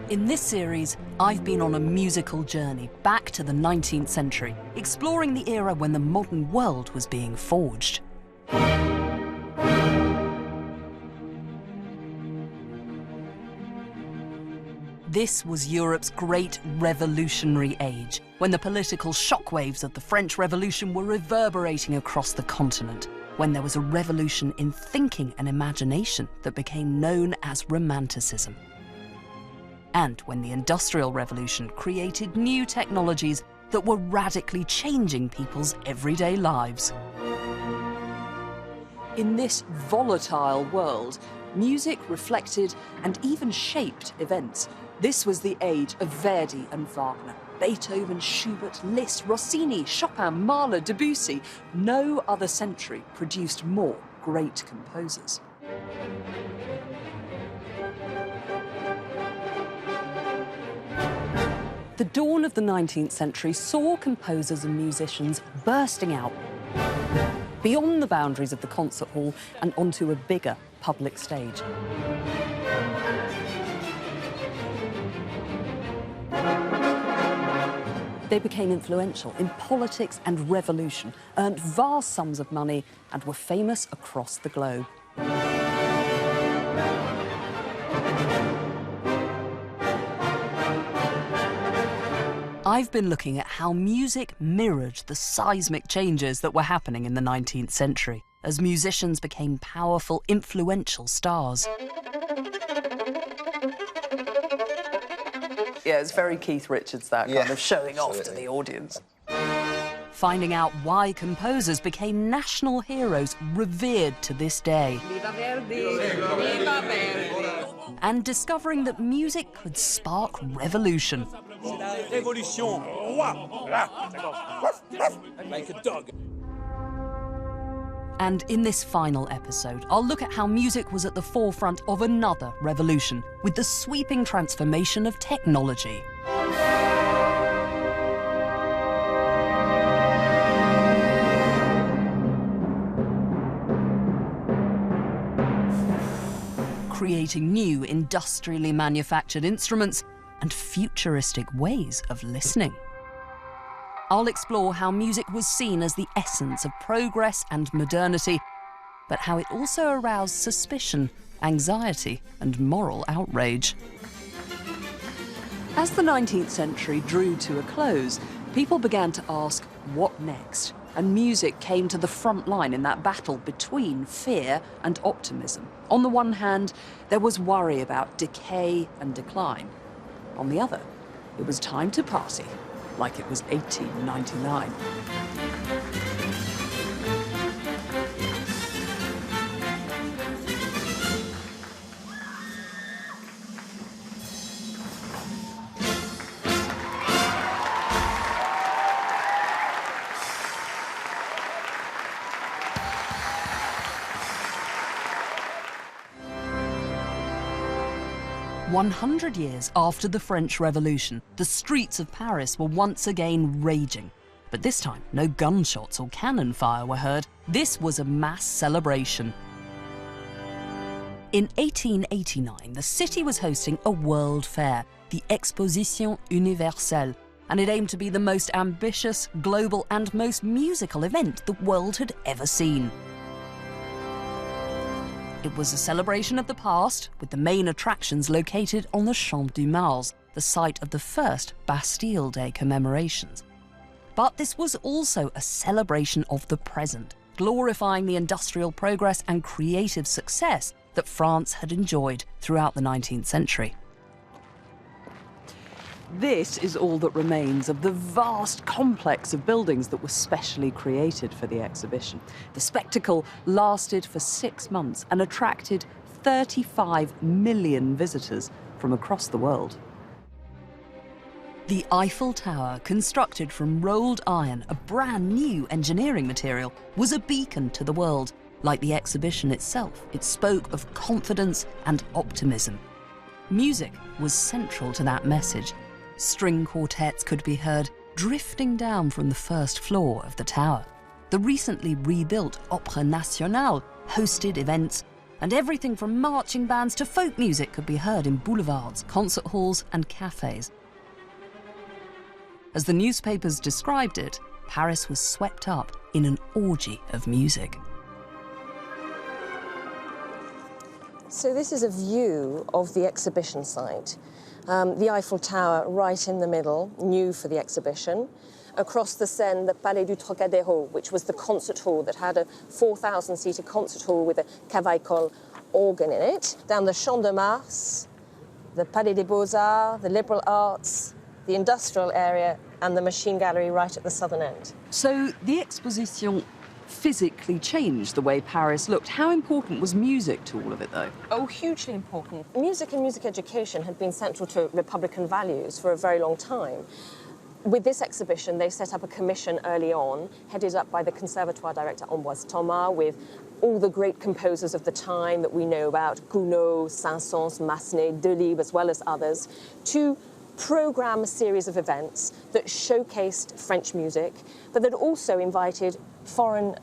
In this series, I've been on a musical journey back to the 19th century, exploring the era when the modern world was being forged. This was Europe's great revolutionary age, when the political shockwaves of the French Revolution were reverberating across the continent, when there was a revolution in thinking and imagination that became known as romanticism. And when the Industrial Revolution created new technologies that were radically changing people's everyday lives. In this volatile world, music reflected and even shaped events. This was the age of Verdi and Wagner, Beethoven, Schubert, Liszt, Rossini, Chopin, Mahler, Debussy. No other century produced more great composers. The dawn of the 19th century saw composers and musicians bursting out beyond the boundaries of the concert hall and onto a bigger public stage. They became influential in politics and revolution, earned vast sums of money, and were famous across the globe. I've been looking at how music mirrored the seismic changes that were happening in the 19th century, as musicians became powerful, influential stars. Yeah, it's very Keith Richards, that kind of showing off to the audience. Finding out why composers became national heroes revered to this day. Viva Verdi! Viva Verdi! And discovering that music could spark revolution. Like a dog. And in this final episode, I'll look at how music was at the forefront of another revolution, with the sweeping transformation of technology. Creating new industrially manufactured instruments and futuristic ways of listening. I'll explore how music was seen as the essence of progress and modernity, but how it also aroused suspicion, anxiety, and moral outrage. As the 19th century drew to a close, people began to ask, what next? And music came to the front line in that battle between fear and optimism. On the one hand, there was worry about decay and decline. On the other, it was time to party, like it was 1899. 100 years after the French Revolution, the streets of Paris were once again raging. But this time, no gunshots or cannon fire were heard. This was a mass celebration. In 1889, the city was hosting a world fair, the Exposition universelle, and it aimed to be the most ambitious, global, and most musical event the world had ever seen. It was a celebration of the past, with the main attractions located on the Champ du Mars, the site of the first Bastille Day commemorations. But this was also a celebration of the present, glorifying the industrial progress and creative success that France had enjoyed throughout the 19th century. This is all that remains of the vast complex of buildings that were specially created for the exhibition. The spectacle lasted for 6 months and attracted 35 million visitors from across the world. The Eiffel Tower, constructed from rolled iron, a brand new engineering material, was a beacon to the world. Like the exhibition itself, it spoke of confidence and optimism. Music was central to that message. String quartets could be heard drifting down from the first floor of the tower. The recently rebuilt Opéra National hosted events and everything from marching bands to folk music could be heard in boulevards, concert halls and cafes. As the newspapers described it, Paris was swept up in an orgy of music. So this is a view of the exhibition site. The Eiffel Tower right in the middle, new for the exhibition. Across the Seine, the Palais du Trocadéro, which was the concert hall that had a 4,000-seater concert hall with a cavaille organ in it. Down the Champ de Mars, the Palais des Beaux-Arts, the Liberal Arts, the industrial area, and the Machine Gallery right at the southern end. So the Exposition physically changed the way Paris looked. How important was music to all of it, though? Oh, hugely important. Music and music education had been central to Republican values for a very long time. With this exhibition, they set up a commission early on, headed up by the Conservatoire director Ambroise Thomas, with all the great composers of the time that we know about, Gounod, Saint-Saëns, Massenet, Delibes, as well as others, to programme a series of events that showcased French music, but that also invited foreign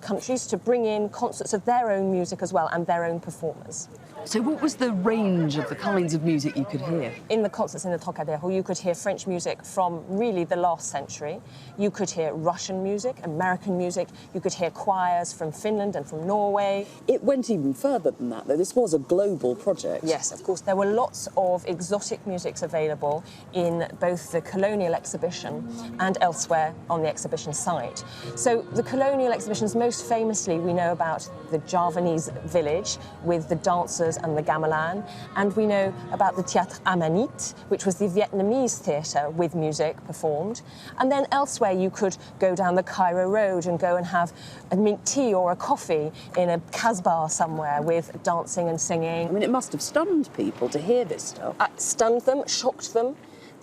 countries to bring in concerts of their own music as well and their own performers. So what was the range of the kinds of music you could hear? In the concerts in the Trocadéro, you could hear French music from really the last century. You could hear Russian music, American music. You could hear choirs from Finland and from Norway. It went even further than that, though. This was a global project. Yes, of course. There were lots of exotic musics available in both the colonial exhibition and elsewhere on the exhibition site. So the colonial exhibitions, most famously, we know about the Javanese village with the dancers and the gamelan, and we know about the Théâtre Amanite, which was the Vietnamese theatre with music performed. And then elsewhere you could go down the Cairo Road and go and have a mint tea or a coffee in a Casbah somewhere with dancing and singing. I mean, it must have stunned people to hear this stuff. Stunned them, shocked them.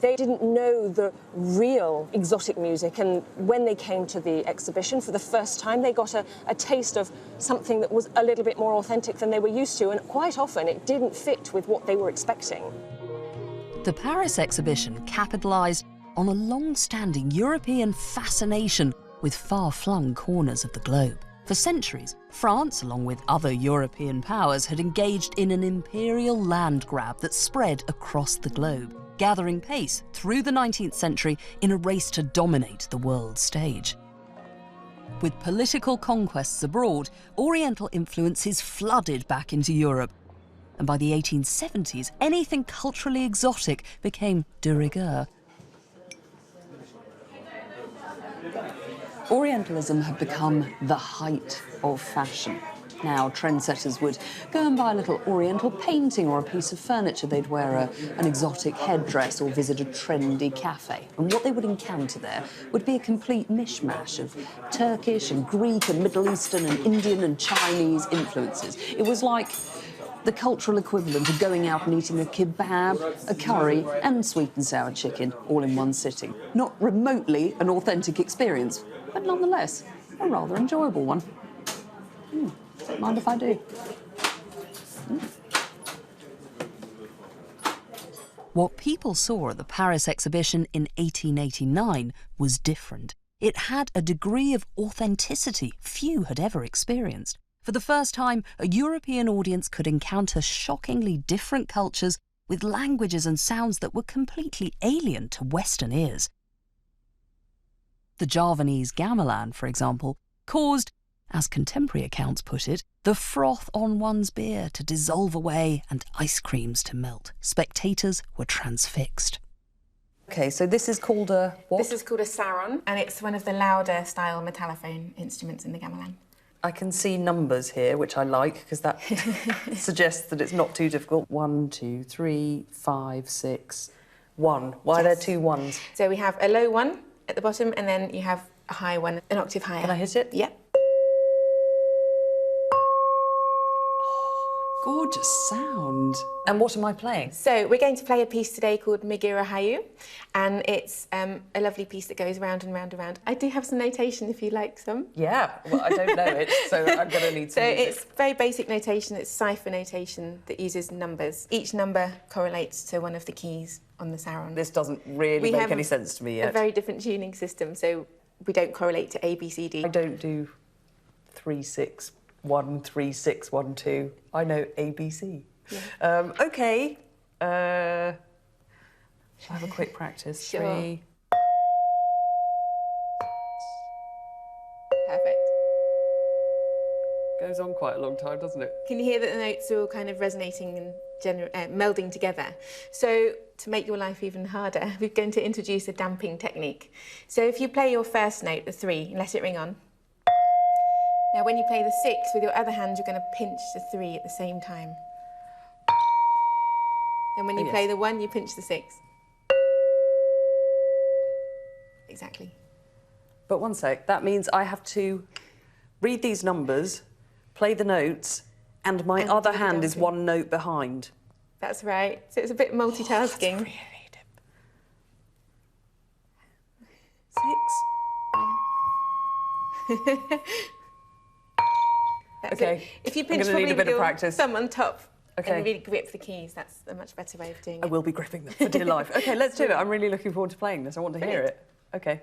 They didn't know the real exotic music, and when they came to the exhibition for the first time, they got a taste of something that was a little bit more authentic than they were used to, and quite often it didn't fit with what they were expecting. The Paris Exposition capitalised on a long-standing European fascination with far-flung corners of the globe. For centuries, France, along with other European powers, had engaged in an imperial land grab that spread across the globe, gathering pace through the 19th century in a race to dominate the world stage. With political conquests abroad, Oriental influences flooded back into Europe, and by the 1870s, anything culturally exotic became de rigueur. Orientalism had become the height of fashion. Now, trendsetters would go and buy a little Oriental painting or a piece of furniture. They'd wear an exotic headdress or visit a trendy cafe. And what they would encounter there would be a complete mishmash of Turkish and Greek and Middle Eastern and Indian and Chinese influences. It was like the cultural equivalent of going out and eating a kebab, a curry and sweet and sour chicken all in one sitting. Not remotely an authentic experience, but nonetheless a rather enjoyable one. Don't mind if I do. What people saw at the Paris Exhibition in 1889 was different. It had a degree of authenticity few had ever experienced. For the first time, a European audience could encounter shockingly different cultures with languages and sounds that were completely alien to Western ears. The Javanese gamelan, for example, caused, as contemporary accounts put it, the froth on one's beer to dissolve away and ice creams to melt. Spectators were transfixed. OK, so this is called a what? This is called a saron, and it's one of the louder style metallophone instruments in the gamelan. I can see numbers here, which I like, because that suggests that it's not too difficult. 1, 2, 3, 5, 6, 1. Why are there 2 1s? So we have a low one at the bottom, and then you have a high one, an octave higher. Can I hit it? Yeah. Gorgeous sound. And what am I playing? So we're going to play a piece today called Migira Hayu, and it's a lovely piece that goes round and round and round. I do have some notation if you like some. Yeah, well, I don't know it, so I'm going to need some. So it's very basic notation. It's cipher notation that uses numbers. Each number correlates to one of the keys on the saron. This doesn't really make any sense to me yet. A very different tuning system, so we don't correlate to A, B, C, D. I don't do 3, 6, 1, 3, 6, 1, 2. I know ABC. Yeah. OK. Shall I have a quick practice? Sure. 3. Perfect. Goes on quite a long time, doesn't it? Can you hear that the notes are all kind of resonating and melding together? So to make your life even harder, we're going to introduce a damping technique. So if you play your first note, the 3, and let it ring on. Now when you play the 6, with your other hand, you're going to pinch the 3 at the same time. And when you play the 1, you pinch the 6. Exactly. But one sec, that means I have to read these numbers, play the notes, and my other hand is one note behind. That's right. So it's a bit multitasking. That's really deep. 6. Okay. If you pinch probably with your thumb on top and really grip the keys, that's a much better way of doing it. I will be gripping them for dear life. OK, let's do it. I'm really looking forward to playing this. I want to hear it. OK.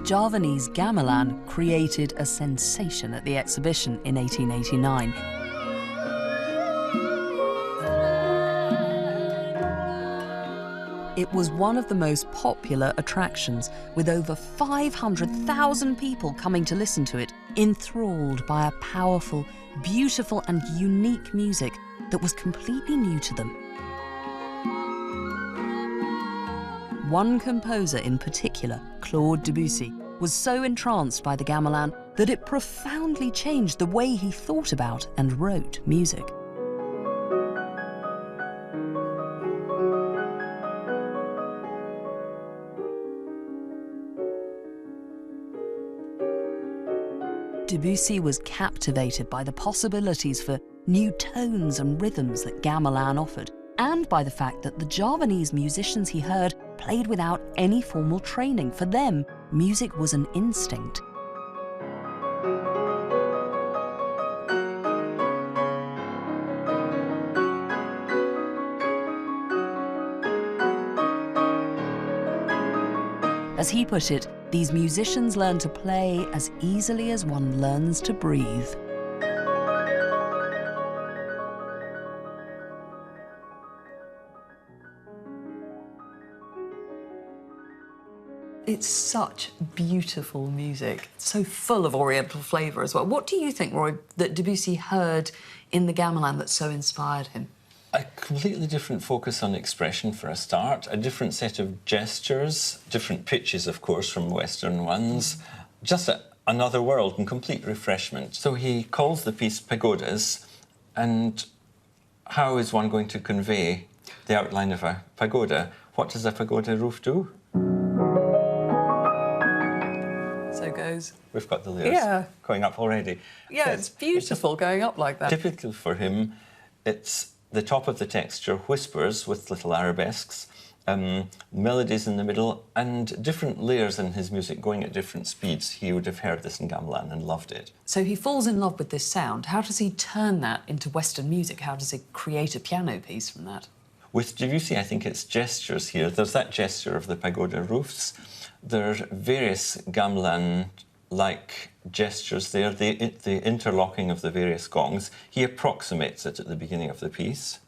Javanese gamelan created a sensation at the exhibition in 1889. It was one of the most popular attractions, with over 500,000 people coming to listen to it, enthralled by a powerful, beautiful and unique music that was completely new to them. One composer in particular, Claude Debussy, was so entranced by the gamelan that it profoundly changed the way he thought about and wrote music. Debussy was captivated by the possibilities for new tones and rhythms that gamelan offered, and by the fact that the Javanese musicians he heard played without any formal training. For them, music was an instinct. As he put it, these musicians learn to play as easily as one learns to breathe. It's such beautiful music, so full of Oriental flavour as well. What do you think, Roy, that Debussy heard in the gamelan that so inspired him? A completely different focus on expression for a start, a different set of gestures, different pitches, of course, from Western ones, just another world and complete refreshment. So he calls the piece pagodas, and how is one going to convey the outline of a pagoda? What does a pagoda roof do? So it goes. We've got the layers going up already. Yeah, it's beautiful going up like that. Typical for him, it's the top of the texture whispers with little arabesques, melodies in the middle, and different layers in his music going at different speeds. He would have heard this in gamelan and loved it. So he falls in love with this sound. How does he turn that into Western music? How does he create a piano piece from that? With Debussy, I think it's gestures here. There's that gesture of the pagoda roofs. There are various gamelan-like gestures there, the interlocking of the various gongs. He approximates it at the beginning of the piece.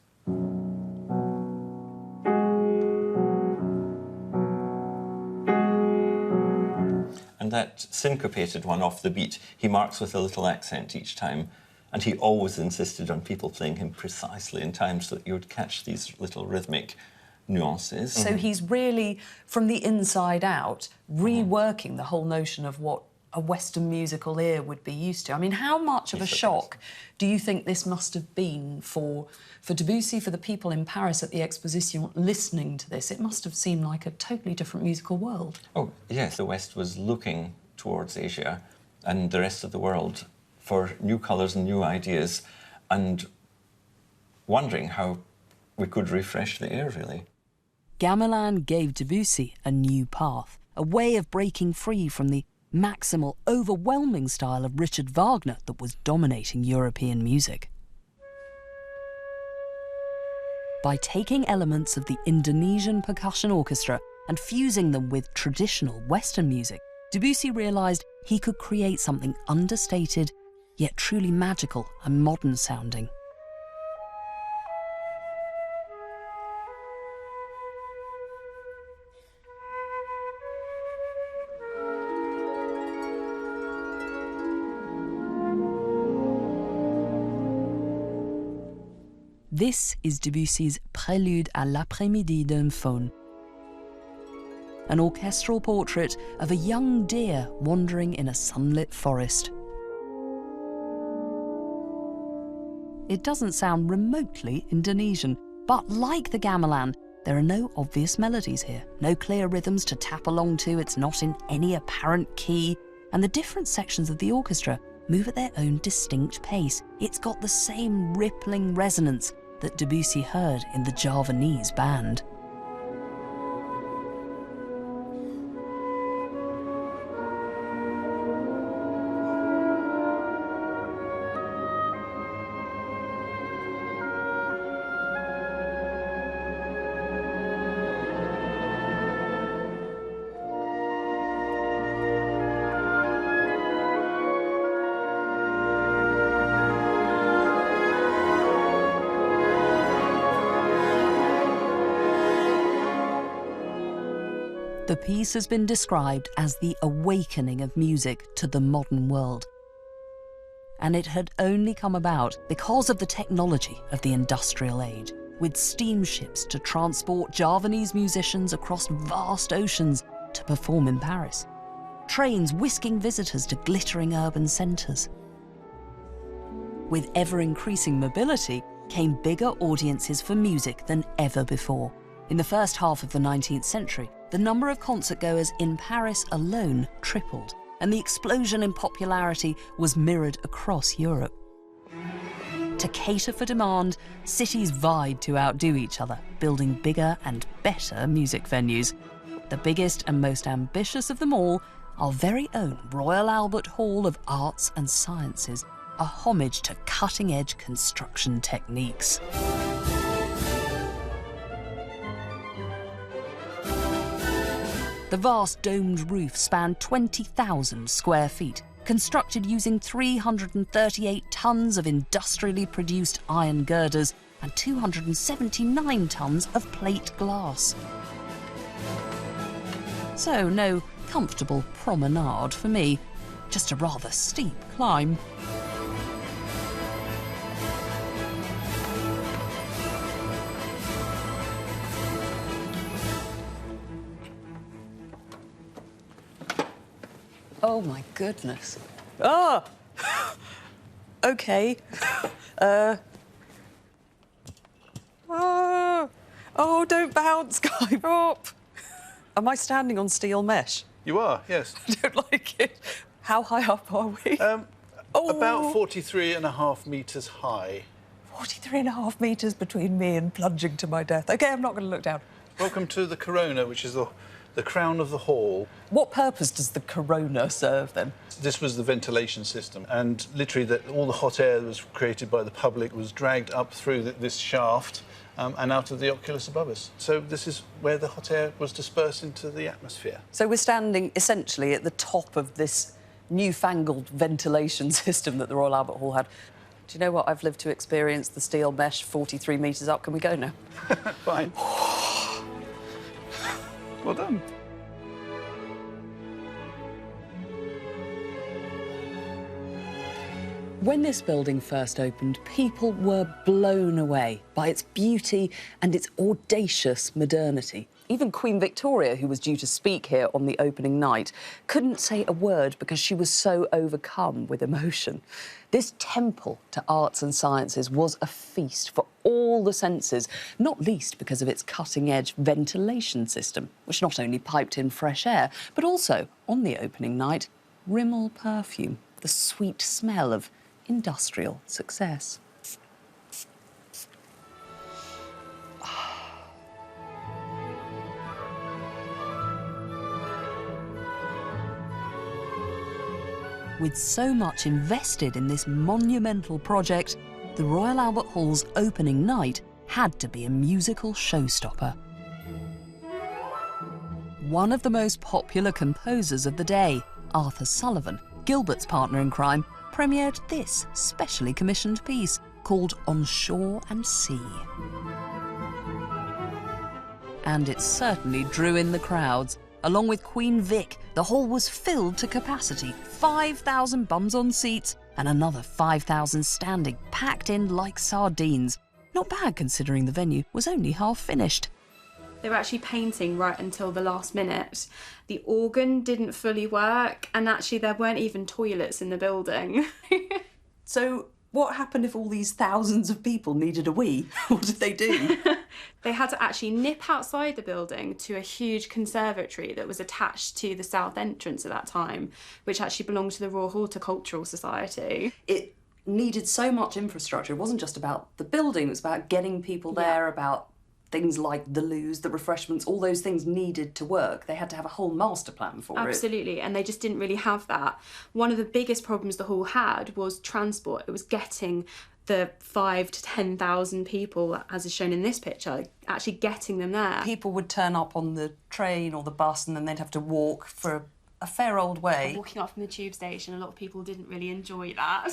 And that syncopated one off the beat, he marks with a little accent each time. And he always insisted on people playing him precisely in time so that you would catch these little rhythmic nuances. So he's really, from the inside out, reworking the whole notion of what a Western musical ear would be used to. I mean, how much of a shock do you think this must have been for Debussy, for the people in Paris at the Exposition listening to this? It must have seemed like a totally different musical world. Oh, yes, the West was looking towards Asia and the rest of the world for new colours and new ideas, and wondering how we could refresh the air, really. Gamelan gave Debussy a new path, a way of breaking free from the maximal, overwhelming style of Richard Wagner that was dominating European music. By taking elements of the Indonesian percussion orchestra and fusing them with traditional Western music, Debussy realised he could create something understated, yet truly magical and modern sounding. This is Debussy's Prélude à l'après-midi d'un faune, an orchestral portrait of a young deer wandering in a sunlit forest. It doesn't sound remotely Indonesian, but like the gamelan, there are no obvious melodies here, no clear rhythms to tap along to, it's not in any apparent key, and the different sections of the orchestra move at their own distinct pace. It's got the same rippling resonance that Debussy heard in the Javanese band. The piece has been described as the awakening of music to the modern world. And it had only come about because of the technology of the industrial age, with steamships to transport Javanese musicians across vast oceans to perform in Paris, trains whisking visitors to glittering urban centres. With ever-increasing mobility came bigger audiences for music than ever before. In the first half of the 19th century, the number of concertgoers in Paris alone tripled, and the explosion in popularity was mirrored across Europe. To cater for demand, cities vied to outdo each other, building bigger and better music venues. The biggest and most ambitious of them all, our very own Royal Albert Hall of Arts and Sciences, a homage to cutting-edge construction techniques. The vast domed roof spanned 20,000 square feet, constructed using 338 tons of industrially produced iron girders and 279 tons of plate glass. So no comfortable promenade for me, just a rather steep climb. Oh my goodness. Ah! Okay. Oh, don't bounce, Guy. Up. Am I standing on steel mesh? You are, yes. I don't like it. How high up are we? About 43.5 metres high. 43.5 metres between me and plunging to my death. OK, I'm not going to look down. Welcome to the Corona, which is the crown of the hall. What purpose does the Corona serve, then? This was the ventilation system, and literally all the hot air that was created by the public was dragged up through this shaft and out of the oculus above us. So this is where the hot air was dispersed into the atmosphere. So we're standing essentially at the top of this newfangled ventilation system that the Royal Albert Hall had. Do you know what? I've lived to experience the steel mesh 43 metres up. Can we go now? Fine. Well done. When this building first opened, people were blown away by its beauty and its audacious modernity. Even Queen Victoria, who was due to speak here on the opening night, couldn't say a word because she was so overcome with emotion. This temple to arts and sciences was a feast for all the senses, not least because of its cutting-edge ventilation system, which not only piped in fresh air, but also, on the opening night, Rimmel perfume, the sweet smell of industrial success. With so much invested in this monumental project, the Royal Albert Hall's opening night had to be a musical showstopper. One of the most popular composers of the day, Arthur Sullivan, Gilbert's partner in crime, premiered this specially commissioned piece called On Shore and Sea. And it certainly drew in the crowds. Along with Queen Vic, the hall was filled to capacity, 5,000 bums on seats and another 5,000 standing, packed in like sardines. Not bad considering the venue was only half finished. They were actually painting right until the last minute. The organ didn't fully work, and actually there weren't even toilets in the building. So what happened if all these thousands of people needed a wee? What did they do? They had to actually nip outside the building to a huge conservatory that was attached to the south entrance at that time, which actually belonged to the Royal Horticultural Society. It needed so much infrastructure. It wasn't just about the building, it was about getting people there, about things like the loos, the refreshments, all those things needed to work. They had to have a whole master plan for it. Absolutely, and they just didn't really have that. One of the biggest problems the hall had was transport. It was getting the 5,000 to 10,000 people, as is shown in this picture, actually getting them there. People would turn up on the train or the bus and then they'd have to walk for a fair old way. Walking up from the tube station, a lot of people didn't really enjoy that.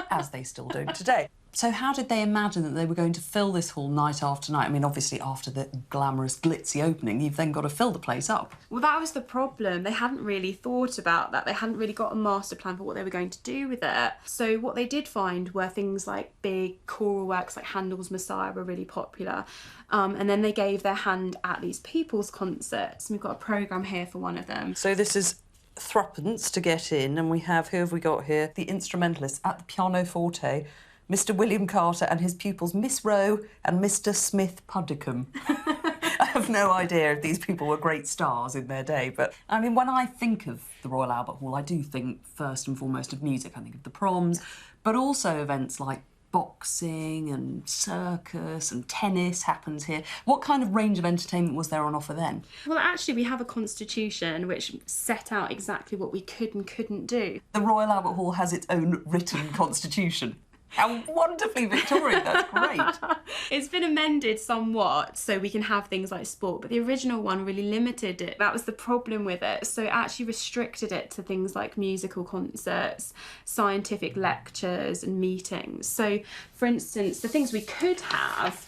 As they still do today. So how did they imagine that they were going to fill this hall night after night? I mean, obviously after the glamorous, glitzy opening, you've then got to fill the place up. Well, that was the problem. They hadn't really thought about that. They hadn't really got a master plan for what they were going to do with it. So what they did find were things like big choral works like Handel's Messiah were really popular. And then they gave their hand at these people's concerts. And we've got a programme here for one of them. So this is threepence to get in, and we have, who have we got here? The instrumentalists at the pianoforte, Mr. William Carter and his pupils, Miss Rowe and Mr. Smith Puddicombe. I have no idea if these people were great stars in their day, but I mean, when I think of the Royal Albert Hall, I do think first and foremost of music. I think of the proms, but also events like boxing and circus and tennis happens here. What kind of range of entertainment was there on offer then? Well, actually, we have a constitution which set out exactly what we could and couldn't do. The Royal Albert Hall has its own written constitution. How wonderfully Victorian, that's great. It's been amended somewhat so we can have things like sport, but the original one really limited it. That was the problem with it. So it actually restricted it to things like musical concerts, scientific lectures and meetings. So, for instance, the things we could have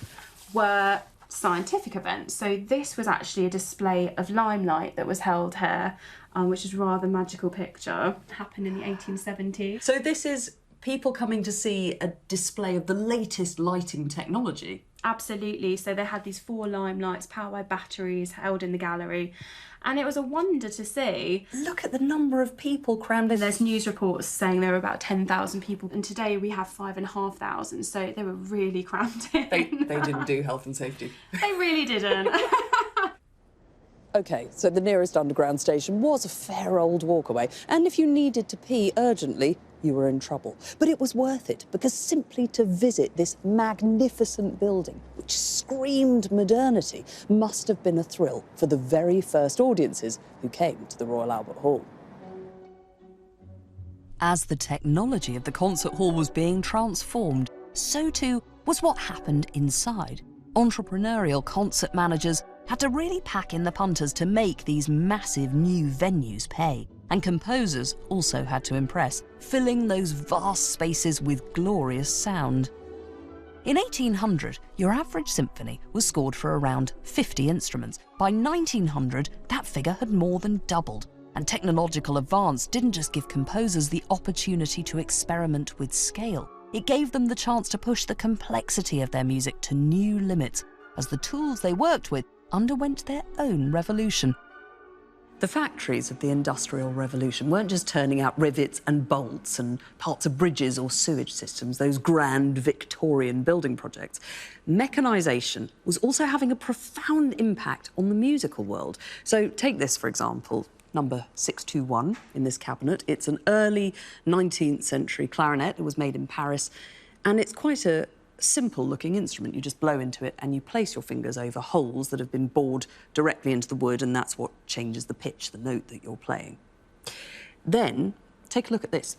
were scientific events. So this was actually a display of limelight that was held here, which is a rather magical picture. It happened in the 1870s. So this is people coming to see a display of the latest lighting technology. Absolutely. So they had these 4 limelights powered by batteries held in the gallery, and it was a wonder to see. Look at the number of people crammed in. There's news reports saying there were about 10,000 people, and today we have 5,500, so they were really crammed in. They didn't do health and safety. They really didn't. OK, so the nearest underground station was a fair old walk away, and if you needed to pee urgently, you were in trouble. But it was worth it, because simply to visit this magnificent building, which screamed modernity, must have been a thrill for the very first audiences who came to the Royal Albert Hall. As the technology of the concert hall was being transformed, so too was what happened inside. Entrepreneurial concert managers had to really pack in the punters to make these massive new venues pay. And composers also had to impress, filling those vast spaces with glorious sound. In 1800, your average symphony was scored for around 50 instruments. By 1900, that figure had more than doubled. And technological advance didn't just give composers the opportunity to experiment with scale. It gave them the chance to push the complexity of their music to new limits, as the tools they worked with underwent their own revolution. The factories of the Industrial Revolution weren't just turning out rivets and bolts and parts of bridges or sewage systems, those grand Victorian building projects. Mechanisation was also having a profound impact on the musical world. So take this, for example, number 621 in this cabinet. It's an early 19th century clarinet. It was made in Paris, and it's quite a simple-looking instrument. You just blow into it and you place your fingers over holes that have been bored directly into the wood, and that's what changes the pitch, the note that you're playing. Then Take a look at this.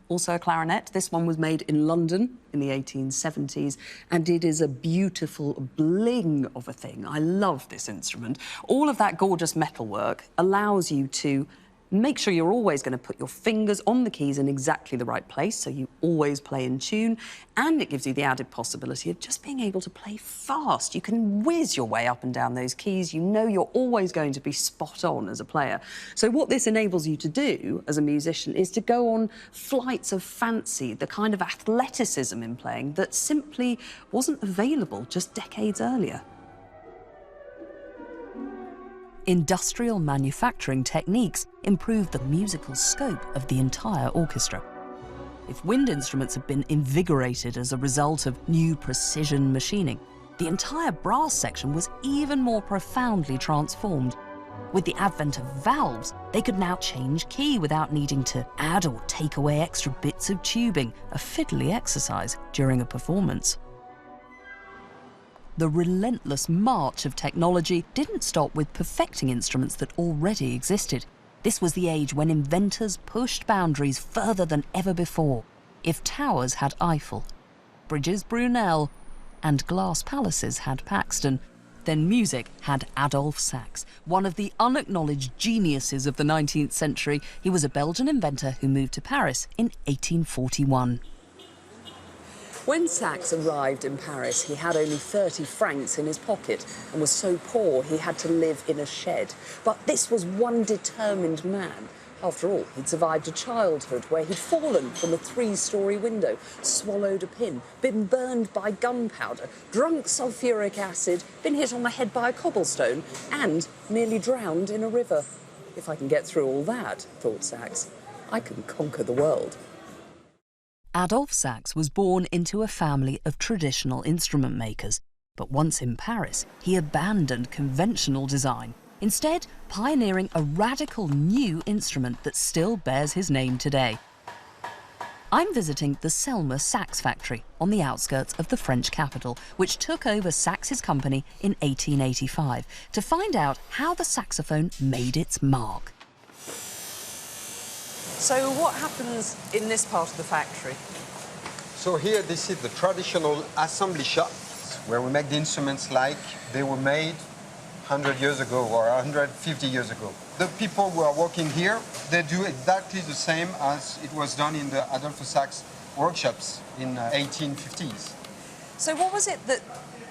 Also a clarinet. This one was made in London in the 1870s, and it is a beautiful bling of a thing. I love this instrument. All of that gorgeous metalwork allows you to make sure you're always going to put your fingers on the keys in exactly the right place, so you always play in tune, and it gives you the added possibility of just being able to play fast. You can whiz your way up and down those keys. You know you're always going to be spot on as a player. So what this enables you to do as a musician is to go on flights of fancy, the kind of athleticism in playing that simply wasn't available just decades earlier. Industrial manufacturing techniques improved the musical scope of the entire orchestra. If wind instruments had been invigorated as a result of new precision machining, the entire brass section was even more profoundly transformed. With the advent of valves, they could now change key without needing to add or take away extra bits of tubing, a fiddly exercise during a performance. The relentless march of technology didn't stop with perfecting instruments that already existed. This was the age when inventors pushed boundaries further than ever before. If towers had Eiffel, bridges Brunel, and glass palaces had Paxton, then music had Adolphe Sax, one of the unacknowledged geniuses of the 19th century. He was a Belgian inventor who moved to Paris in 1841. When Sax arrived in Paris, he had only 30 francs in his pocket and was so poor he had to live in a shed. But this was one determined man. After all, he'd survived a childhood where he'd fallen from a 3-story window, swallowed a pin, been burned by gunpowder, drunk sulphuric acid, been hit on the head by a cobblestone, and nearly drowned in a river. If I can get through all that, thought Sax, I can conquer the world. Adolphe Sax was born into a family of traditional instrument makers, but once in Paris, he abandoned conventional design, instead pioneering a radical new instrument that still bears his name today. I'm visiting the Selma Sax factory on the outskirts of the French capital, which took over Sax's company in 1885, to find out how the saxophone made its mark. So what happens in this part of the factory? So here, this is the traditional assembly shop, where we make the instruments like they were made 100 years ago or 150 years ago. The people who are working here, they do exactly the same as it was done in the Adolphe Sax workshops in 1850s. So what was it that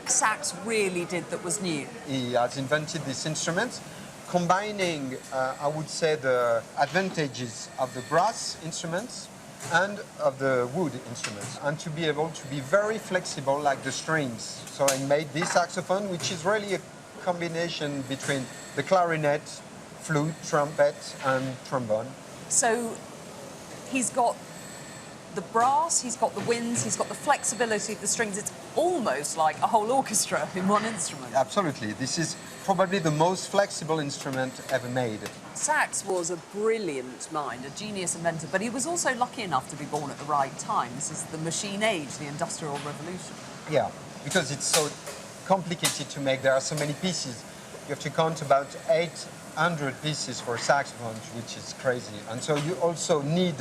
Sax really did that was new? He has invented this instrument, combining, I would say, the advantages of the brass instruments and of the wood instruments, and to be able to be very flexible like the strings. So he made this saxophone, which is really a combination between the clarinet, flute, trumpet, and trombone. So he's got the brass, he's got the winds, he's got the flexibility of the strings. It's almost like a whole orchestra in one instrument. Absolutely. This is probably the most flexible instrument ever made. Sax was a brilliant mind, a genius inventor, but he was also lucky enough to be born at the right time. This is the machine age, the Industrial Revolution. Yeah, because it's so complicated to make. There are so many pieces. You have to count about 800 pieces for saxophone, which is crazy. And so you also need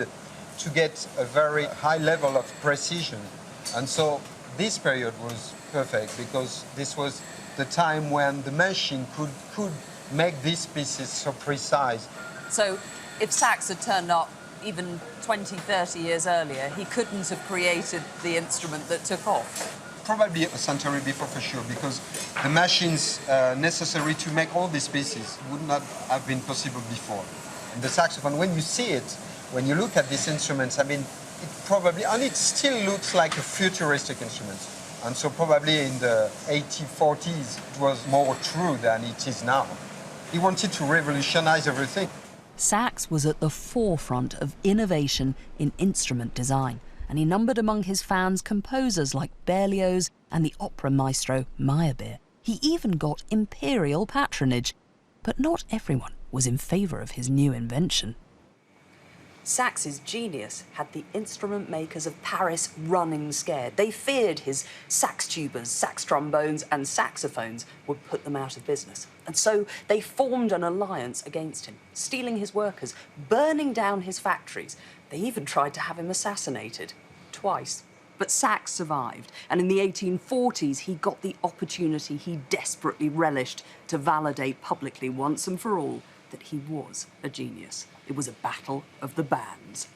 to get a very high level of precision. And so this period was perfect because this was the time when the machine could make these pieces so precise. So if Sax had turned up even 20, 30 years earlier, he couldn't have created the instrument that took off. Probably a century before for sure, because the machines necessary to make all these pieces would not have been possible before. And the saxophone, when you see it, when you look at these instruments, I mean, it probably, and it still looks like a futuristic instrument. And so probably in the 1840s, it was more true than it is now. He wanted to revolutionize everything. Sax was at the forefront of innovation in instrument design, and he numbered among his fans composers like Berlioz and the opera maestro Meyerbeer. He even got imperial patronage, but not everyone was in favour of his new invention. Sax's genius had the instrument makers of Paris running scared. They feared his sax tubas, sax trombones and saxophones would put them out of business. And so they formed an alliance against him, stealing his workers, burning down his factories. They even tried to have him assassinated, twice. But Sax survived, and in the 1840s he got the opportunity he desperately relished to validate publicly once and for all that he was a genius. It was a battle of the bands.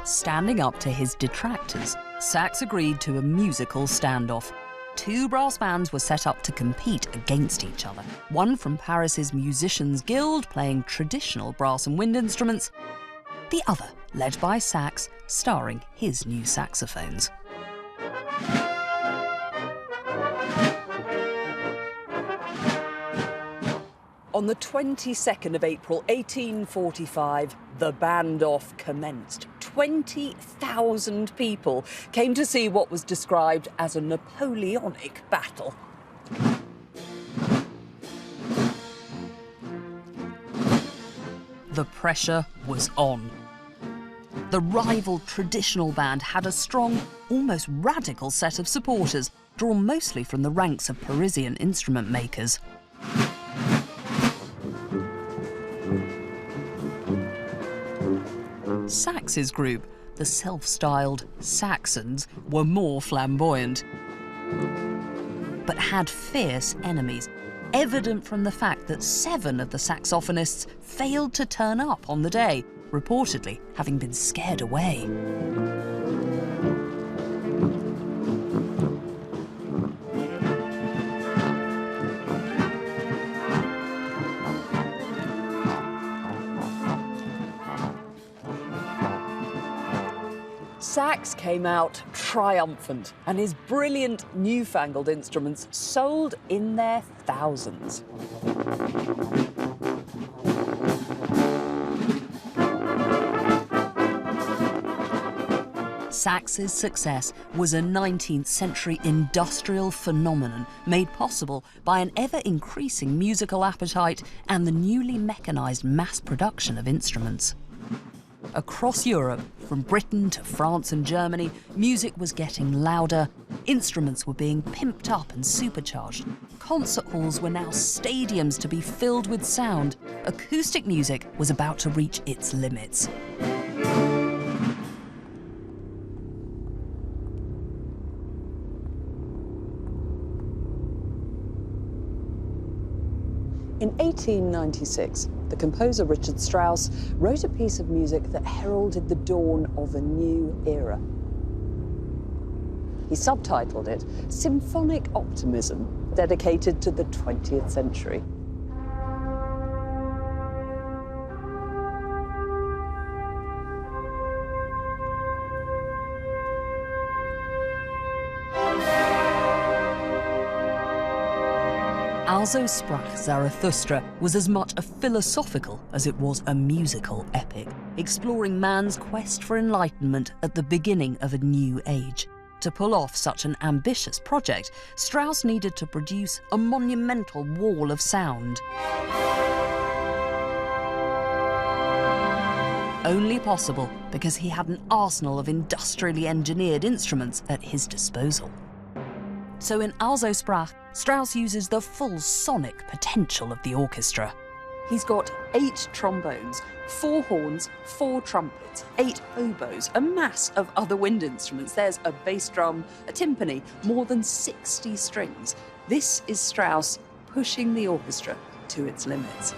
Standing up to his detractors, Sax agreed to a musical standoff. Two brass bands were set up to compete against each other. One from Paris's Musicians' Guild, playing traditional brass and wind instruments. The other, led by Sax, starring his new saxophones. On the 22nd of April 1845, the band-off commenced. 20,000 people came to see what was described as a Napoleonic battle. The pressure was on. The rival traditional band had a strong, almost radical set of supporters, drawn mostly from the ranks of Parisian instrument makers. Sax's group, the self-styled Saxons, were more flamboyant, but had fierce enemies, evident from the fact that 7 of the saxophonists failed to turn up on the day, reportedly having been scared away. Sax came out triumphant, and his brilliant newfangled instruments sold in their thousands. Sax's success was a 19th century industrial phenomenon made possible by an ever-increasing musical appetite and the newly mechanised mass production of instruments. Across Europe, from Britain to France and Germany, music was getting louder, instruments were being pimped up and supercharged. Concert halls were now stadiums to be filled with sound. Acoustic music was about to reach its limits. In 1896, the composer Richard Strauss wrote a piece of music that heralded the dawn of a new era. He subtitled it Symphonic Optimism, dedicated to the 20th century. Also Sprach Zarathustra was as much a philosophical as it was a musical epic, exploring man's quest for enlightenment at the beginning of a new age. To pull off such an ambitious project, Strauss needed to produce a monumental wall of sound. Only possible because he had an arsenal of industrially engineered instruments at his disposal. So in Also Sprach, Strauss uses the full sonic potential of the orchestra. He's got 8 trombones, 4 horns, 4 trumpets, 8 oboes, a mass of other wind instruments. There's a bass drum, a timpani, more than 60 strings. This is Strauss pushing the orchestra to its limits.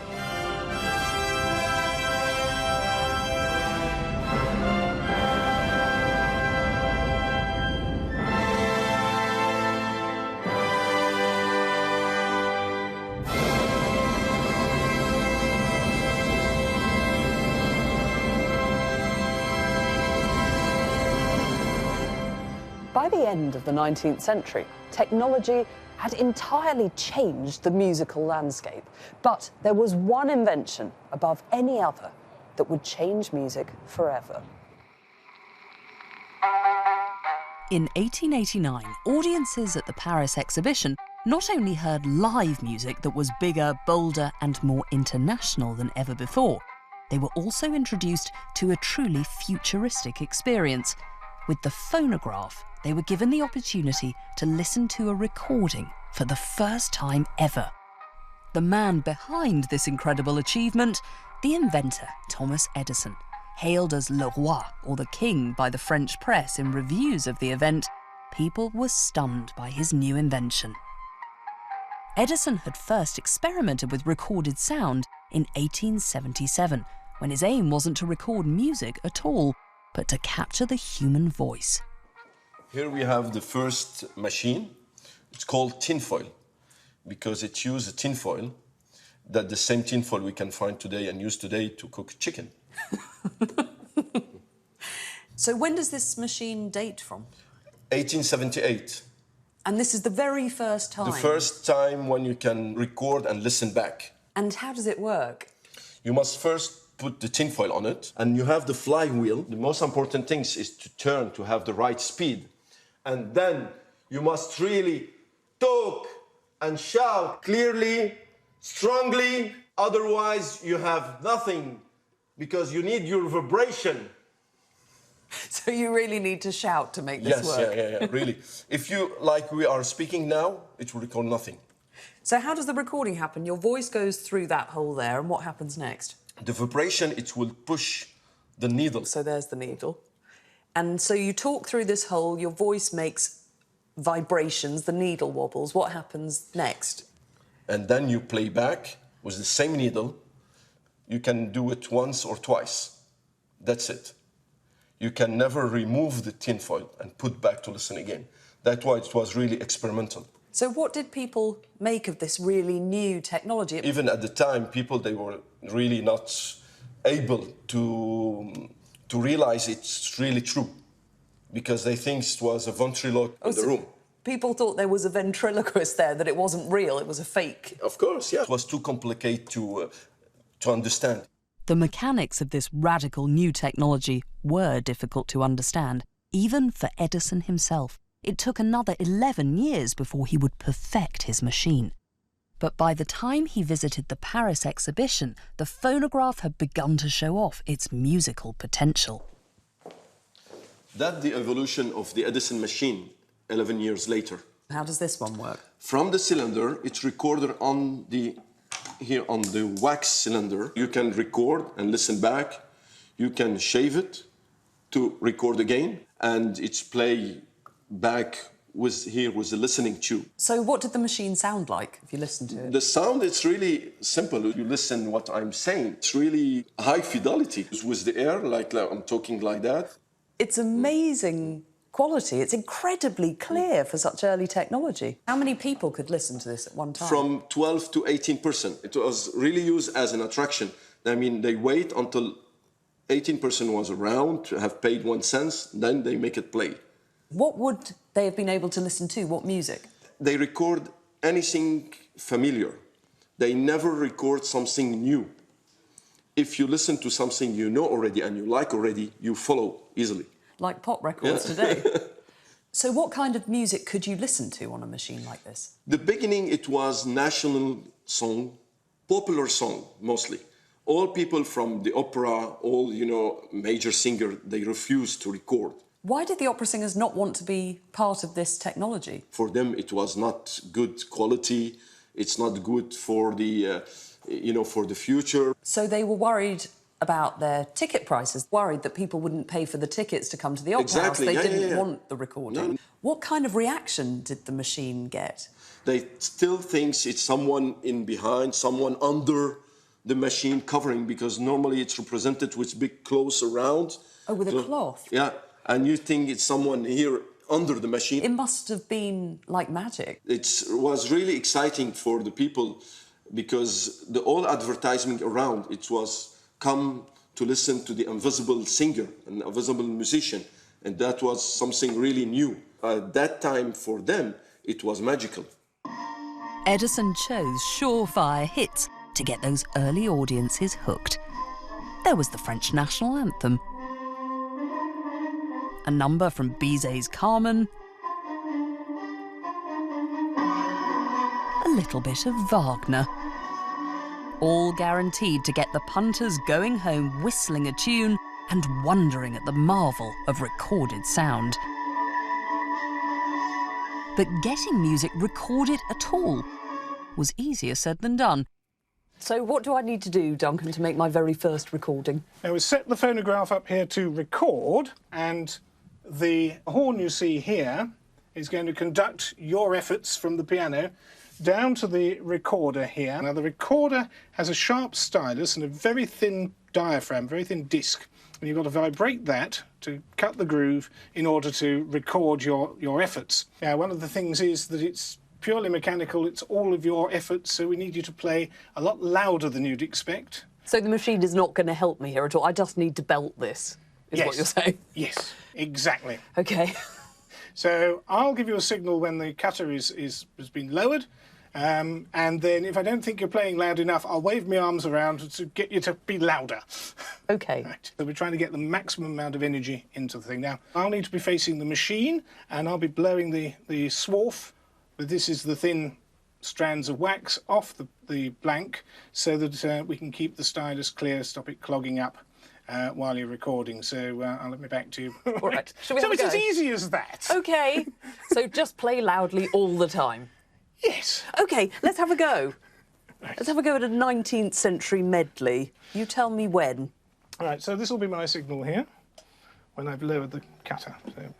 By the end of the 19th century, technology had entirely changed the musical landscape. But there was one invention above any other that would change music forever. In 1889, audiences at the Paris Exposition not only heard live music that was bigger, bolder and more international than ever before, they were also introduced to a truly futuristic experience. With the phonograph, they were given the opportunity to listen to a recording for the first time ever. The man behind this incredible achievement, the inventor Thomas Edison, hailed as Le Roi, or the King, by the French press in reviews of the event, people were stunned by his new invention. Edison had first experimented with recorded sound in 1877, when his aim wasn't to record music at all, but to capture the human voice. Here we have the first machine. It's called tinfoil, because it uses tinfoil, that the same tinfoil we can find today and use today to cook chicken. So when does this machine date from? 1878. And this is the very first time? The first time when you can record and listen back. And how does it work? You must first put the tinfoil on it, and you have the flywheel. The most important thing is to turn, to have the right speed. And then you must really talk and shout clearly, strongly, otherwise you have nothing, because you need your vibration. So you really need to shout to make this work? Yes, yeah, really. If you, like we are speaking now, it will record nothing. So how does the recording happen? Your voice goes through that hole there, and what happens next? The vibration, it will push the needle. So there's the needle. And so you talk through this hole, your voice makes vibrations, the needle wobbles. What happens next? And then you play back with the same needle. You can do it once or twice. That's it. You can never remove the tinfoil and put back to listen again. That's why it was really experimental. So what did people make of this really new technology? Even at the time, people, they were really not able to realize it's really true, because they think it was a ventriloque in the room. People thought there was a ventriloquist there, that it wasn't real, it was a fake. Of course, yeah. It was too complicated to understand. The mechanics of this radical new technology were difficult to understand, even for Edison himself. It took another 11 years before he would perfect his machine. But by the time he visited the Paris Exposition, the phonograph had begun to show off its musical potential. That's the evolution of the Edison machine 11 years later. How does this one work? From the cylinder, it's recorded on the wax cylinder. You can record and listen back. You can shave it to record again, and it's play back with the listening tube. So what did the machine sound like if you listened to it? The sound, it's really simple. You listen what I'm saying. It's really high fidelity. It's with the air, like I'm talking like that. It's amazing quality. It's incredibly clear for such early technology. How many people could listen to this at one time? From 12 to 18%. It was really used as an attraction. I mean, they wait until 18% was around, to have paid 1 cent, then they make it play. What would they have been able to listen to? What music? They record anything familiar. They never record something new. If you listen to something you know already and you like already, you follow easily. Like pop records today. So what kind of music could you listen to on a machine like this? The beginning, it was national song, popular song, mostly. All people from the opera, all, major singer, they refused to record. Why did the opera singers not want to be part of this technology? For them, it was not good quality. It's not good for the, for the future. So they were worried about their ticket prices, worried that people wouldn't pay for the tickets to come to the opera house. They didn't want the recording. No. What kind of reaction did the machine get? They still think it's someone in behind, someone under the machine covering, because normally it's represented with big clothes around. Oh, with a cloth? Yeah, and you think it's someone here under the machine. It must have been like magic. It was really exciting for the people, because the whole advertising around, it was come to listen to the invisible singer, an invisible musician, and that was something really new. At that time, for them, it was magical. Edison chose surefire hits to get those early audiences hooked. There was the French national anthem, a number from Bizet's Carmen, a little bit of Wagner, all guaranteed to get the punters going home whistling a tune and wondering at the marvel of recorded sound. But getting music recorded at all was easier said than done. So what do I need to do, Duncan, to make my very first recording? Now, we set the phonograph up here to record, and the horn you see here is going to conduct your efforts from the piano down to the recorder here. Now, the recorder has a sharp stylus and a very thin diaphragm, very thin disc, and you've got to vibrate that to cut the groove in order to record your efforts. Now, one of the things is that it's purely mechanical, it's all of your efforts, so we need you to play a lot louder than you'd expect. So the machine is not going to help me here at all. I just need to belt this, is Yes. what you're saying? Yes, exactly. OK. So I'll give you a signal when the cutter has been lowered, and then if I don't think you're playing loud enough, I'll wave my arms around to get you to be louder. OK. Right. So we're trying to get the maximum amount of energy into the thing. Now, I'll need to be facing the machine, and I'll be blowing the swarf. This is the thin strands of wax off the blank, so that we can keep the stylus clear, stop it clogging up while you're recording. So I'll let me back to you. All right. Shall we So have a it's go? as easy as that. OK. So just play loudly all the time? Yes. OK, let's have a go. Let's have a go at a 19th century medley. You tell me when. All right, so this will be my signal here when I've lowered the cutter. So.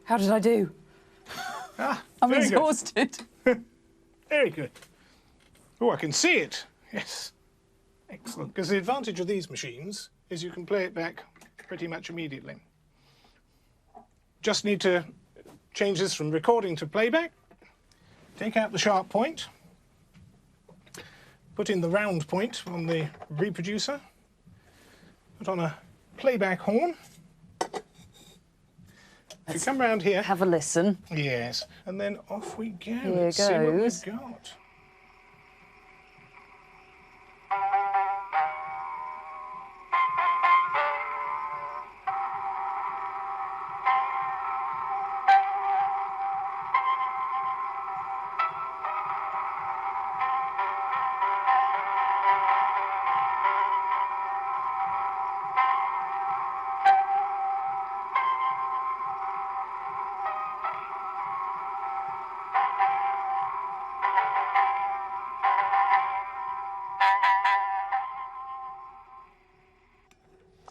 How did I do? I'm very good. exhausted. Very good. Oh, I can see it. Yes. Excellent. Because the advantage of these machines is you can play it back pretty much immediately. Just need to change this from recording to playback. Take out the sharp point. Put in the round point on the reproducer. Put on a playback horn. If you come round here. Have a listen. Yes. And then off we go. Here Let's see what we've goes. got.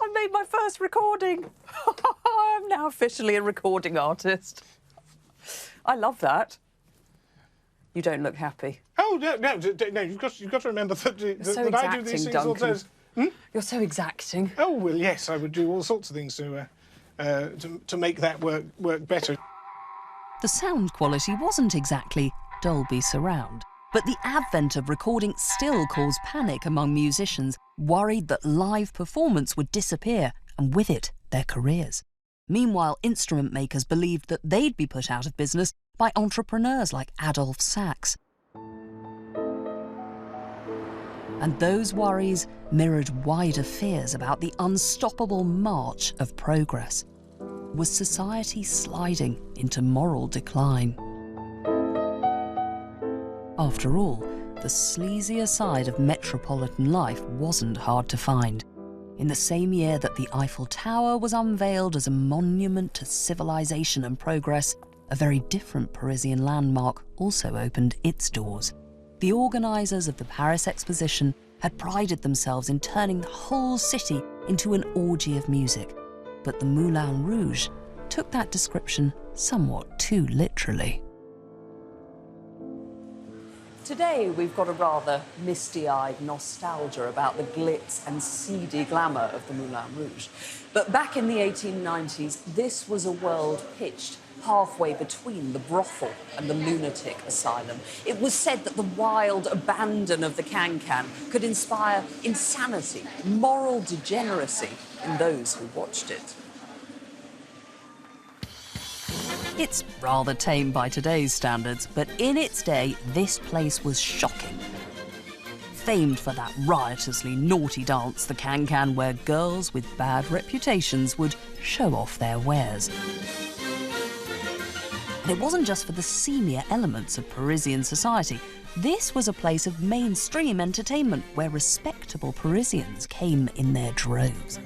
I made my first recording. I'm now officially a recording artist. I love that. You don't look happy. Oh, no, you've got to remember that, so that I do these things all the Duncan. time. You're so exacting. Oh, well, yes, I would do all sorts of things to make that work better. The sound quality wasn't exactly Dolby Surround, but the advent of recording still caused panic among musicians, worried that live performance would disappear, and with it, their careers. Meanwhile, instrument makers believed that they'd be put out of business by entrepreneurs like Adolf Sachs. And those worries mirrored wider fears about the unstoppable march of progress. Was society sliding into moral decline? After all, the sleazier side of metropolitan life wasn't hard to find. In the same year that the Eiffel Tower was unveiled as a monument to civilization and progress, a very different Parisian landmark also opened its doors. The organisers of the Paris Exposition had prided themselves in turning the whole city into an orgy of music. But the Moulin Rouge took that description somewhat too literally. Today, we've got a rather misty-eyed nostalgia about the glitz and seedy glamour of the Moulin Rouge. But back in the 1890s, this was a world pitched halfway between the brothel and the lunatic asylum. It was said that the wild abandon of the can-can could inspire insanity, moral degeneracy in those who watched it. It's rather tame by today's standards, but in its day, this place was shocking. Famed for that riotously naughty dance, the can-can, where girls with bad reputations would show off their wares. And it wasn't just for the seamier elements of Parisian society. This was a place of mainstream entertainment where respectable Parisians came in their droves.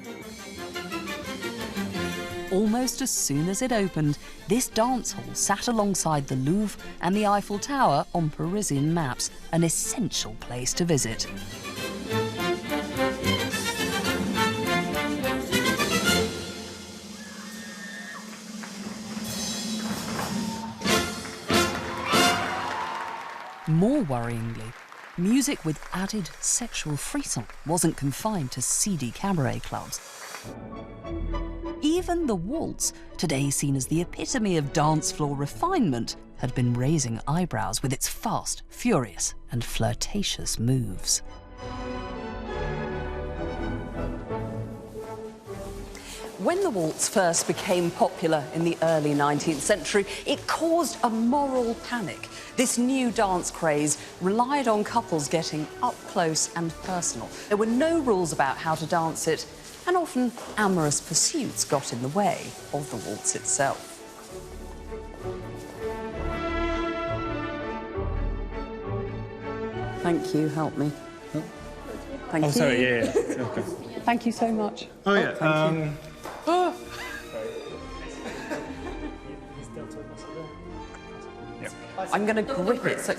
Almost as soon as it opened, this dance hall sat alongside the Louvre and the Eiffel Tower on Parisian maps, an essential place to visit. More worryingly, music with added sexual frisson wasn't confined to seedy cabaret clubs. Even the waltz, today seen as the epitome of dance floor refinement, had been raising eyebrows with its fast, furious, and flirtatious moves. When the waltz first became popular in the early 19th century, it caused a moral panic. This new dance craze relied on couples getting up close and personal. There were no rules about how to dance it, and often amorous pursuits got in the way of the waltz itself. Thank you, help me. Thank you. Sorry, yeah. Okay. Thank you so much. Oh, yeah. Thank you. I'm going to grip it so...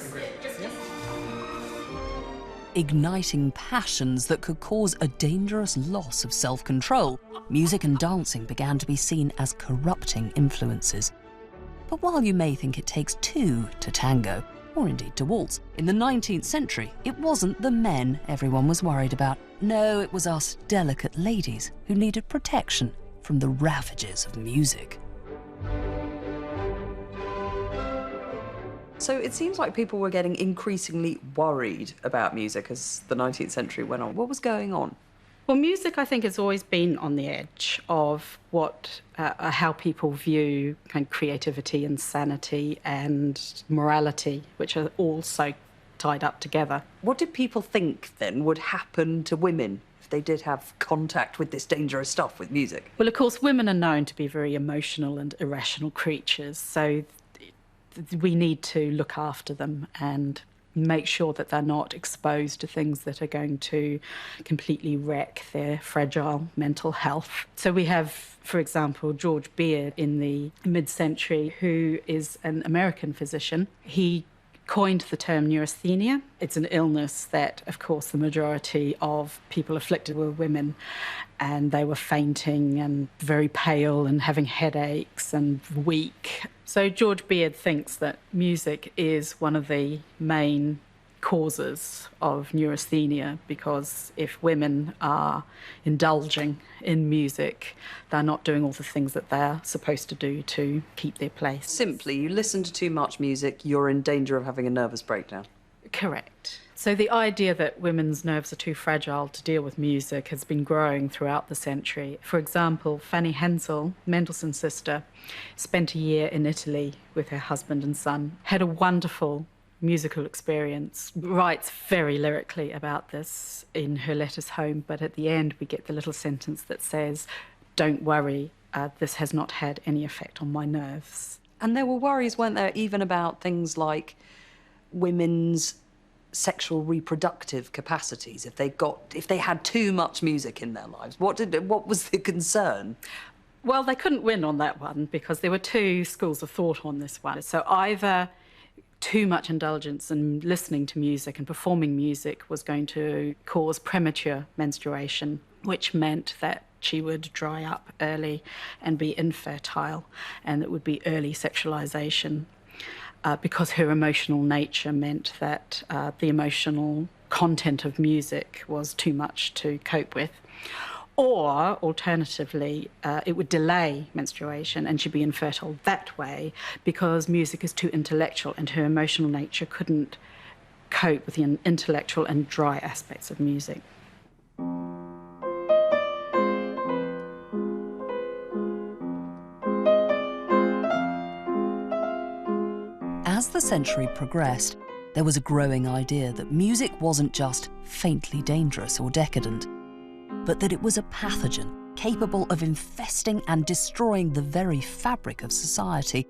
Igniting passions that could cause a dangerous loss of self-control, music and dancing began to be seen as corrupting influences. But while you may think it takes two to tango, or indeed to waltz, in the 19th century, it wasn't the men everyone was worried about. No, it was us delicate ladies who needed protection from the ravages of music. So it seems like people were getting increasingly worried about music as the 19th century went on. What was going on? Well, music, I think, has always been on the edge of how people view kind of creativity and sanity and morality, which are all so tied up together. What did people think, then, would happen to women if they did have contact with this dangerous stuff, with music? Well, of course, women are known to be very emotional and irrational creatures, so we need to look after them and make sure that they're not exposed to things that are going to completely wreck their fragile mental health. So we have, for example, George Beard in the mid-century, who is an American physician. He coined the term neurasthenia. It's an illness that, of course, the majority of people afflicted were women, and they were fainting and very pale and having headaches and weak. So George Beard thinks that music is one of the main causes of neurasthenia, because if women are indulging in music, they're not doing all the things that they're supposed to do to keep their place. Simply, you listen to too much music, you're in danger of having a nervous breakdown. Correct. So the idea that women's nerves are too fragile to deal with music has been growing throughout the century. For example, Fanny Hensel, Mendelssohn's sister, spent a year in Italy with her husband and son, had a wonderful musical experience, writes very lyrically about this in her letters home, but at the end we get the little sentence that says, "Don't worry, this has not had any effect on my nerves." And there were worries, weren't there, even about things like women's sexual reproductive capacities, if they had too much music in their lives. What was the concern? Well, they couldn't win on that one because there were two schools of thought on this one. So either too much indulgence in listening to music and performing music was going to cause premature menstruation, which meant that she would dry up early and be infertile, and it would be early sexualization. Because her emotional nature meant that the emotional content of music was too much to cope with. Or, alternatively, it would delay menstruation and she'd be infertile that way because music is too intellectual and her emotional nature couldn't cope with the intellectual and dry aspects of music. As the century progressed, there was a growing idea that music wasn't just faintly dangerous or decadent, but that it was a pathogen capable of infesting and destroying the very fabric of society.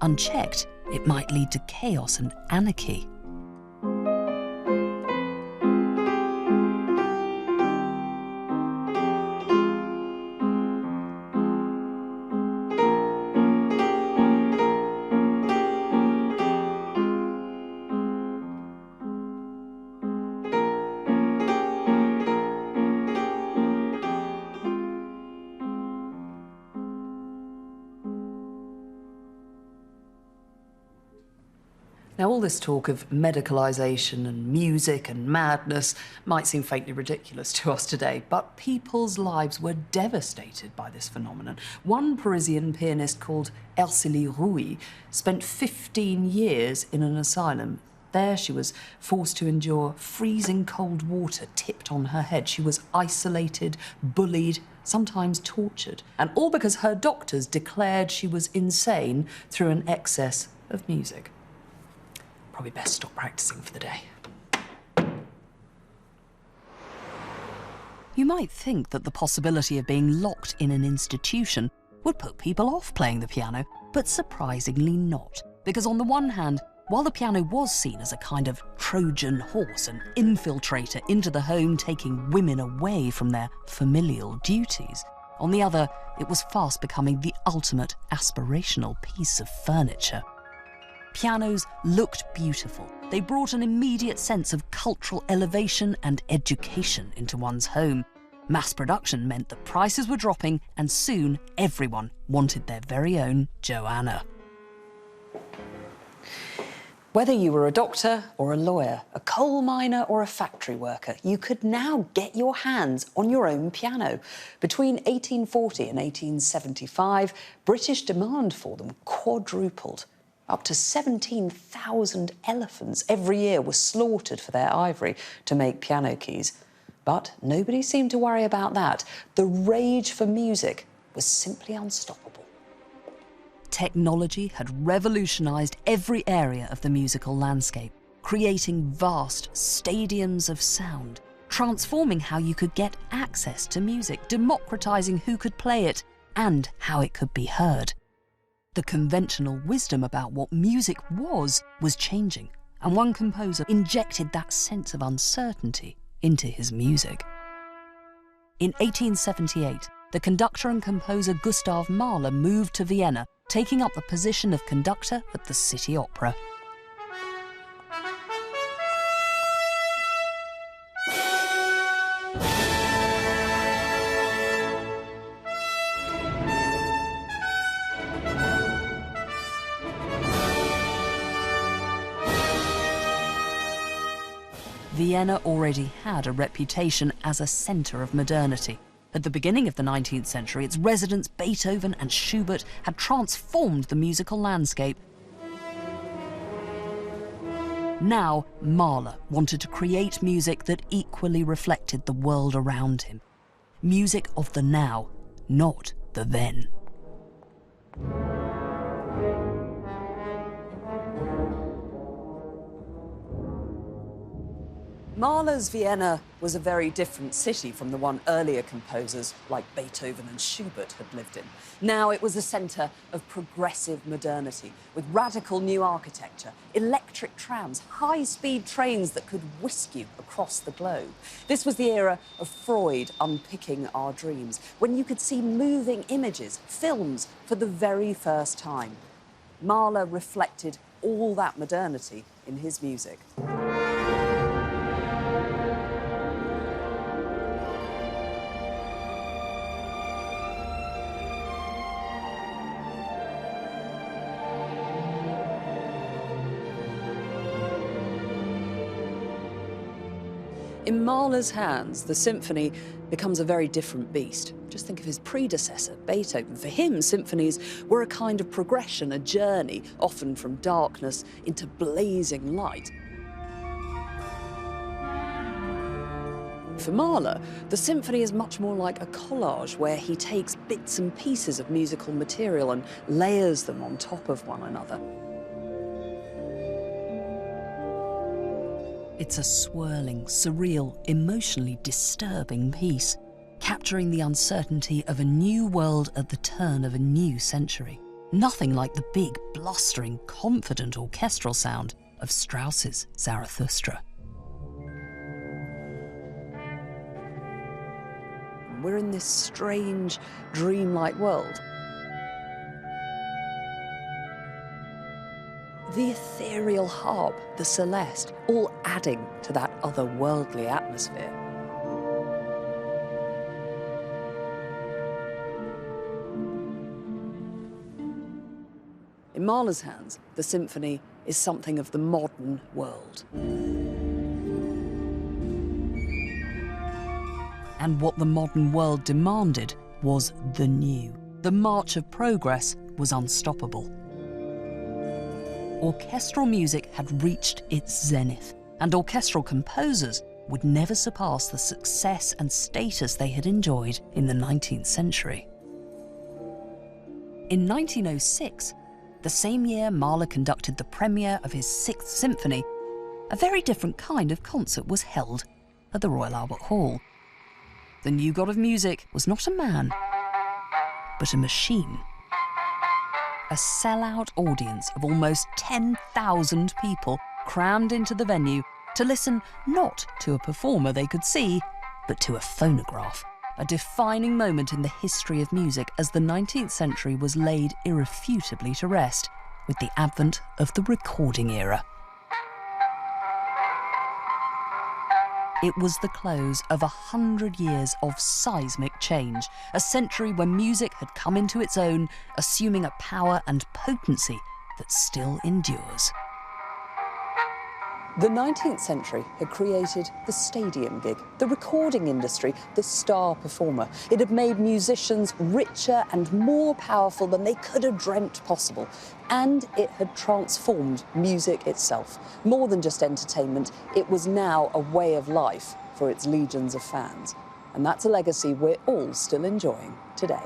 Unchecked, it might lead to chaos and anarchy. Now, all this talk of medicalisation and music and madness might seem faintly ridiculous to us today, but people's lives were devastated by this phenomenon. One Parisian pianist called Ercélie Rouy spent 15 years in an asylum. There she was forced to endure freezing cold water tipped on her head. She was isolated, bullied, sometimes tortured, and all because her doctors declared she was insane through an excess of music. Probably best stop practicing for the day. You might think that the possibility of being locked in an institution would put people off playing the piano, but surprisingly not. Because on the one hand, while the piano was seen as a kind of Trojan horse, an infiltrator into the home, taking women away from their familial duties, on the other, it was fast becoming the ultimate aspirational piece of furniture. Pianos looked beautiful. They brought an immediate sense of cultural elevation and education into one's home. Mass production meant that prices were dropping, and soon everyone wanted their very own Joanna. Whether you were a doctor or a lawyer, a coal miner or a factory worker, you could now get your hands on your own piano. Between 1840 and 1875, British demand for them quadrupled. Up to 17,000 elephants every year were slaughtered for their ivory to make piano keys. But nobody seemed to worry about that. The rage for music was simply unstoppable. Technology had revolutionised every area of the musical landscape, creating vast stadiums of sound, transforming how you could get access to music, democratising who could play it and how it could be heard. The conventional wisdom about what music was changing, and one composer injected that sense of uncertainty into his music. In 1878, the conductor and composer Gustav Mahler moved to Vienna, taking up the position of conductor at the City Opera. Vienna already had a reputation as a centre of modernity. At the beginning of the 19th century, its residents Beethoven and Schubert had transformed the musical landscape. Now, Mahler wanted to create music that equally reflected the world around him. Music of the now, not the then. Mahler's Vienna was a very different city from the one earlier composers like Beethoven and Schubert had lived in. Now it was a centre of progressive modernity, with radical new architecture, electric trams, high-speed trains that could whisk you across the globe. This was the era of Freud unpicking our dreams, when you could see moving images, films, for the very first time. Mahler reflected all that modernity in his music. In Mahler's hands, the symphony becomes a very different beast. Just think of his predecessor, Beethoven. For him, symphonies were a kind of progression, a journey, often from darkness into blazing light. For Mahler, the symphony is much more like a collage where he takes bits and pieces of musical material and layers them on top of one another. It's a swirling, surreal, emotionally disturbing piece, capturing the uncertainty of a new world at the turn of a new century. Nothing like the big, blustering, confident orchestral sound of Strauss's Zarathustra. We're in this strange, dreamlike world. The ethereal harp, the celeste, all adding to that otherworldly atmosphere. In Mahler's hands, the symphony is something of the modern world. And what the modern world demanded was the new. The march of progress was unstoppable. Orchestral music had reached its zenith, and orchestral composers would never surpass the success and status they had enjoyed in the 19th century. In 1906, the same year Mahler conducted the premiere of his Sixth Symphony, a very different kind of concert was held at the Royal Albert Hall. The new god of music was not a man, but a machine. A sellout audience of almost 10,000 people crammed into the venue to listen not to a performer they could see, but to a phonograph. A defining moment in the history of music as the 19th century was laid irrefutably to rest with the advent of the recording era. It was the close of 100 years of seismic change, a century when music had come into its own, assuming a power and potency that still endures. The 19th century had created the stadium gig, the recording industry, the star performer. It had made musicians richer and more powerful than they could have dreamt possible. And it had transformed music itself. More than just entertainment, it was now a way of life for its legions of fans. And that's a legacy we're all still enjoying today.